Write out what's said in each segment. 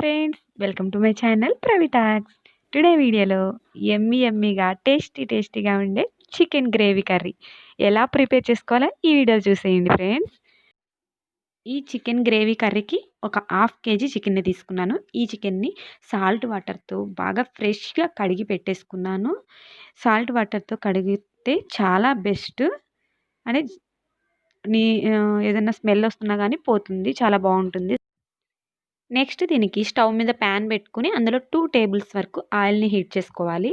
Friends, welcome to my channel Pravi talks. Today వీడియోలో యమ్మీగా టేస్టీగా ఉండే చికెన్ గ్రేవీ కర్రీ ఎలా ప్రిపేర్ చేసుకోవాలో ఈ వీడియో చూసేయండి ఫ్రెండ్స్. ఈ చికెన్ గ్రేవీ కర్రీకి ఒక హాఫ్ కేజీ చికెన్ని తీసుకున్నాను. ఈ చికెన్ని సాల్ట్ వాటర్తో బాగా ఫ్రెష్గా కడిగి పెట్టేసుకున్నాను. సాల్ట్ వాటర్తో కడిగితే చాలా బెస్ట్ అని ఏదైనా స్మెల్ వస్తున్నా కానీ పోతుంది, చాలా బాగుంటుంది. నెక్స్ట్ దీనికి స్టవ్ మీద ప్యాన్ పెట్టుకుని అందులో 2 టేబుల్స్ వరకు ఆయిల్ని హీట్ చేసుకోవాలి.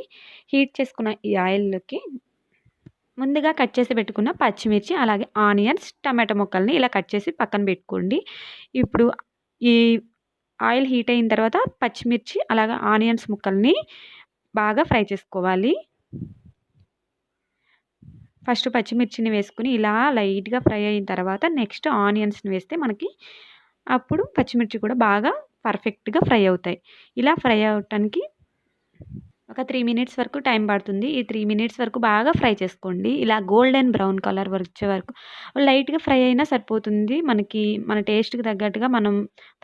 హీట్ చేసుకున్న ఈ ఆయిల్లోకి ముందుగా కట్ చేసి పెట్టుకున్న పచ్చిమిర్చి, అలాగే ఆనియన్స్, టమాటో ముక్కల్ని ఇలా కట్ చేసి పక్కన పెట్టుకోండి. ఇప్పుడు ఈ ఆయిల్ హీట్ అయిన తర్వాత పచ్చిమిర్చి అలాగే ఆనియన్స్ ముక్కల్ని బాగా ఫ్రై చేసుకోవాలి. ఫస్ట్ పచ్చిమిర్చిని వేసుకుని ఇలా లైట్గా ఫ్రై అయిన తర్వాత నెక్స్ట్ ఆనియన్స్ని వేస్తే మనకి అప్పుడు పచ్చిమిర్చి కూడా బాగా పర్ఫెక్ట్గా ఫ్రై అవుతాయి. ఇలా ఫ్రై అవటానికి ఒక 3 మినిట్స్ వరకు టైం పడుతుంది. ఈ 3 మినిట్స్ వరకు బాగా ఫ్రై చేసుకోండి. ఇలా గోల్డెన్ బ్రౌన్ కలర్ వచ్చే వరకు లైట్గా ఫ్రై అయినా సరిపోతుంది. మన టేస్ట్కి తగ్గట్టుగా మనం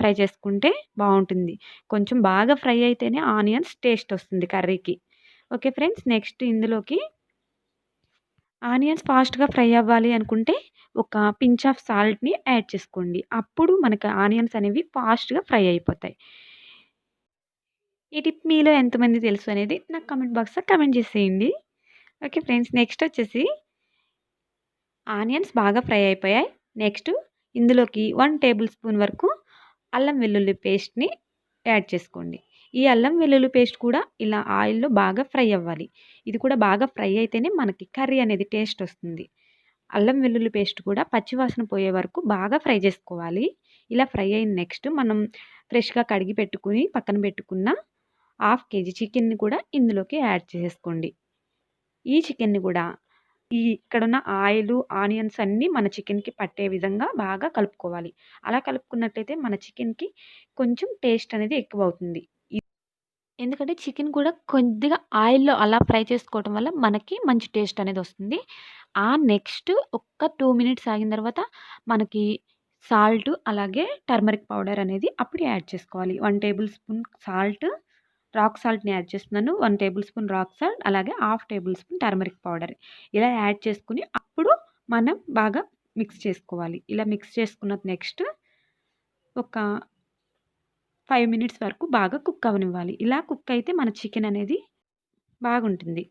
ఫ్రై చేసుకుంటే బాగుంటుంది. కొంచెం బాగా ఫ్రై అయితేనే ఆనియన్స్ టేస్ట్ వస్తుంది కర్రీకి. ఓకే ఫ్రెండ్స్, నెక్స్ట్ ఇందులోకి ఆనియన్స్ ఫాస్ట్గా ఫ్రై అవ్వాలి అనుకుంటే ఒక పించ్ ఆఫ్ సాల్ట్ని యాడ్ చేసుకోండి. అప్పుడు మనకు ఆనియన్స్ అనేవి ఫాస్ట్గా ఫ్రై అయిపోతాయి. ఈ టిప్ మీలో ఎంతమంది తెలుసు అనేది నాకు కామెంట్ బాక్స్లో కామెంట్ చేసేయండి. ఓకే ఫ్రెండ్స్, నెక్స్ట్ వచ్చేసి ఆనియన్స్ బాగా ఫ్రై అయిపోయాయి. నెక్స్ట్ ఇందులోకి 1 టేబుల్ స్పూన్ వరకు అల్లం వెల్లుల్లి పేస్ట్ని యాడ్ చేసుకోండి. ఈ అల్లం వెల్లుల్లి పేస్ట్ కూడా ఇలా ఆయిల్లో బాగా ఫ్రై అవ్వాలి. ఇది కూడా బాగా ఫ్రై అయితేనే మనకి కర్రీ అనేది టేస్ట్ వస్తుంది. అల్లం వెల్లుల్లి పేస్ట్ కూడా పచ్చివాసన పోయే వరకు బాగా ఫ్రై చేసుకోవాలి. ఇలా ఫ్రై అయిన నెక్స్ట్ మనం ఫ్రెష్గా కడిగి పెట్టుకుని పక్కన పెట్టుకున్న హాఫ్ కేజీ చికెన్ని కూడా ఇందులోకి యాడ్ చేసుకోండి. ఈ చికెన్ని కూడా ఇక్కడున్న ఆయిల్, ఆనియన్స్ అన్నీ మన చికెన్కి పట్టే విధంగా బాగా కలుపుకోవాలి. అలా కలుపుకున్నట్టయితే మన చికెన్కి కొంచెం టేస్ట్ అనేది ఎక్కువ అవుతుంది. ఎందుకంటే చికెన్ కూడా కొద్దిగా ఆయిల్లో అలా ఫ్రై చేసుకోవటం వల్ల మనకి మంచి టేస్ట్ అనేది వస్తుంది. నెక్స్ట్ ఒక్క 2 మినిట్స్ ఆగిన తర్వాత మనకి సాల్ట్ అలాగే టర్మరిక్ పౌడర్ అనేది అప్పుడు యాడ్ చేసుకోవాలి. 1 టేబుల్ స్పూన్ సాల్ట్, రాక్ సాల్ట్ని యాడ్ చేస్తున్నాను. 1 టేబుల్ స్పూన్ రాక్ సాల్ట్ అలాగే half table spoon turmeric powder ఇలా యాడ్ చేసుకుని అప్పుడు మనం బాగా మిక్స్ చేసుకోవాలి. ఇలా మిక్స్ చేసుకున్న నెక్స్ట్ ఒక 5 మినిట్స్ వరకు బాగా కుక్ అవ్వనివ్వాలి. ఇలా కుక్ అయితే మన చికెన్ అనేది బాగుంటుంది.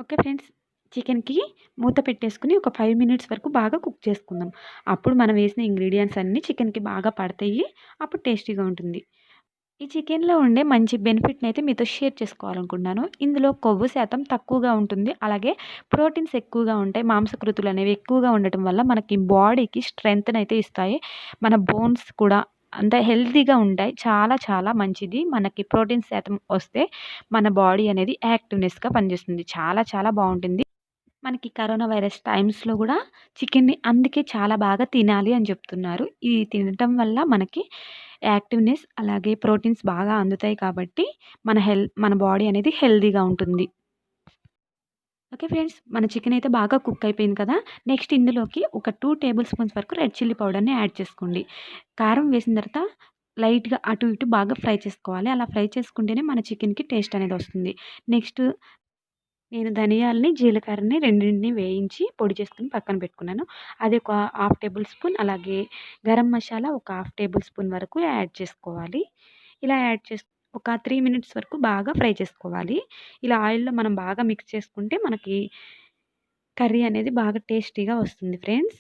ఓకే ఫ్రెండ్స్, చికెన్కి మూత పెట్టేసుకుని ఒక 5 మినిట్స్ వరకు బాగా కుక్ చేసుకుందాం. అప్పుడు మనం వేసిన ఇంగ్రీడియంట్స్ అన్నీ చికెన్కి బాగా పడతాయి. అప్పుడు టేస్టీగా ఉంటుంది. ఈ చికెన్లో ఉండే మంచి బెనిఫిట్ని అయితే మీతో షేర్ చేసుకోవాలనుకుంటున్నాను. ఇందులో కొవ్వు శాతం తక్కువగా ఉంటుంది, అలాగే ప్రోటీన్స్ ఎక్కువగా ఉంటాయి. మాంసకృతులు అనేవి ఎక్కువగా ఉండటం వల్ల మనకి బాడీకి స్ట్రెంగ్త్ని అయితే ఇస్తాయి. మన బోన్స్ కూడా అంత హెల్తీగా ఉంటాయి. చాలా చాలా మంచిది. మనకి ప్రోటీన్ శాతం వస్తే మన బాడీ అనేది యాక్టివ్నెస్గా పనిచేస్తుంది. చాలా చాలా బాగుంటుంది. మనకి కరోనా వైరస్ టైమ్స్లో కూడా చికెన్ని అందుకే చాలా బాగా తినాలి అని చెప్తున్నారు. ఇది తినటం వల్ల మనకి యాక్టివ్నెస్ అలాగే ప్రోటీన్స్ బాగా అందుతాయి కాబట్టి మన బాడీ అనేది హెల్తీగా ఉంటుంది. ఓకే ఫ్రెండ్స్, మన చికెన్ అయితే బాగా కుక్ అయిపోయింది కదా. నెక్స్ట్ ఇందులోకి ఒక 2 టేబుల్ స్పూన్స్ వరకు రెడ్ చిల్లీ పౌడర్ని యాడ్ చేసుకోండి. కారం వేసిన తర్వాత లైట్గా అటు ఇటు బాగా ఫ్రై చేసుకోవాలి. అలా ఫ్రై చేసుకుంటేనే మన చికెన్కి టేస్ట్ అనేది వస్తుంది. నెక్స్ట్ నేను ధనియాలని, జీలకర్రని రెండింటిని వేయించి పొడి చేసుకొని పక్కన పెట్టుకున్నాను. అది ఒక హాఫ్ టేబుల్ స్పూన్, అలాగే గరం మసాలా ఒక హాఫ్ టేబుల్ స్పూన్ వరకు యాడ్ చేసుకోవాలి. ఇలా యాడ్ చేసి ఒక 3 మినిట్స్ వరకు బాగా ఫ్రై చేసుకోవాలి. ఇలా ఆయిల్లో మనం బాగా మిక్స్ చేసుకుంటే మనకి కర్రీ అనేది బాగా టేస్టీగా వస్తుంది ఫ్రెండ్స్.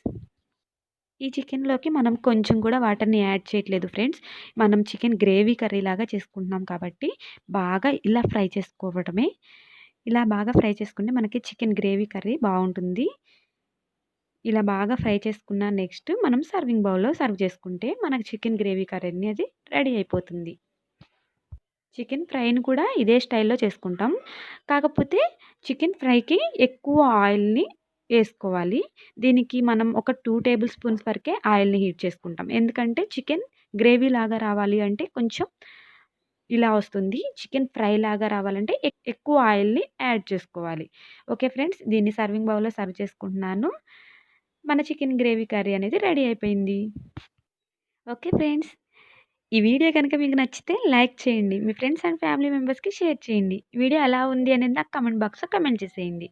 ఈ చికెన్లోకి మనం కొంచెం కూడా వాటర్ని యాడ్ చేయట్లేదు ఫ్రెండ్స్. మనం చికెన్ గ్రేవీ కర్రీ లాగా చేసుకుంటున్నాం కాబట్టి బాగా ఇలా ఫ్రై చేసుకోవటమే. ఇలా బాగా ఫ్రై చేసుకుంటే మనకి చికెన్ గ్రేవీ కర్రీ బాగుంటుంది. ఇలా బాగా ఫ్రై చేసుకున్న నెక్స్ట్ మనం సర్వింగ్ బౌల్లో సర్వ్ చేసుకుంటే మనకి చికెన్ గ్రేవీ కర్రీ అనేది రెడీ అయిపోతుంది. చికెన్ ఫ్రైని కూడా ఇదే స్టైల్లో చేసుకుంటాం. కాకపోతే చికెన్ ఫ్రైకి ఎక్కువ ఆయిల్ని వేసుకోవాలి. దీనికి మనం ఒక 2 టేబుల్ స్పూన్స్ వరకే ఆయిల్ని హీట్ చేసుకుంటాం. ఎందుకంటే చికెన్ గ్రేవీ లాగా రావాలి అంటే కొంచెం ఇలా వస్తుంది. చికెన్ ఫ్రై లాగా రావాలంటే ఎక్కువ ఆయిల్ని యాడ్ చేసుకోవాలి. ఓకే ఫ్రెండ్స్, దీన్ని సర్వింగ్ బౌల్లో సర్వ్ చేసుకుంటున్నాను. మన చికెన్ గ్రేవీ కర్రీ అనేది రెడీ అయిపోయింది. ఓకే ఫ్రెండ్స్, ఈ వీడియో కనుక మీకు నచ్చితే లైక్ చేయండి. మీ ఫ్రెండ్స్ అండ్ ఫ్యామిలీ మెంబర్స్‌కి షేర్ చేయండి. వీడియో ఎలా ఉంది అనేది నాకు కామెంట్ బాక్స్‌లో కామెంట్ చేసేయండి.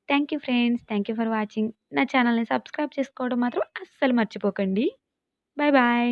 Thank you friends. Thank you for watching. నా ఛానెల్‌ని సబ్స్క్రైబ్ చేసుకోవడం మాత్రం అస్సలు మర్చిపోకండి. Bye bye.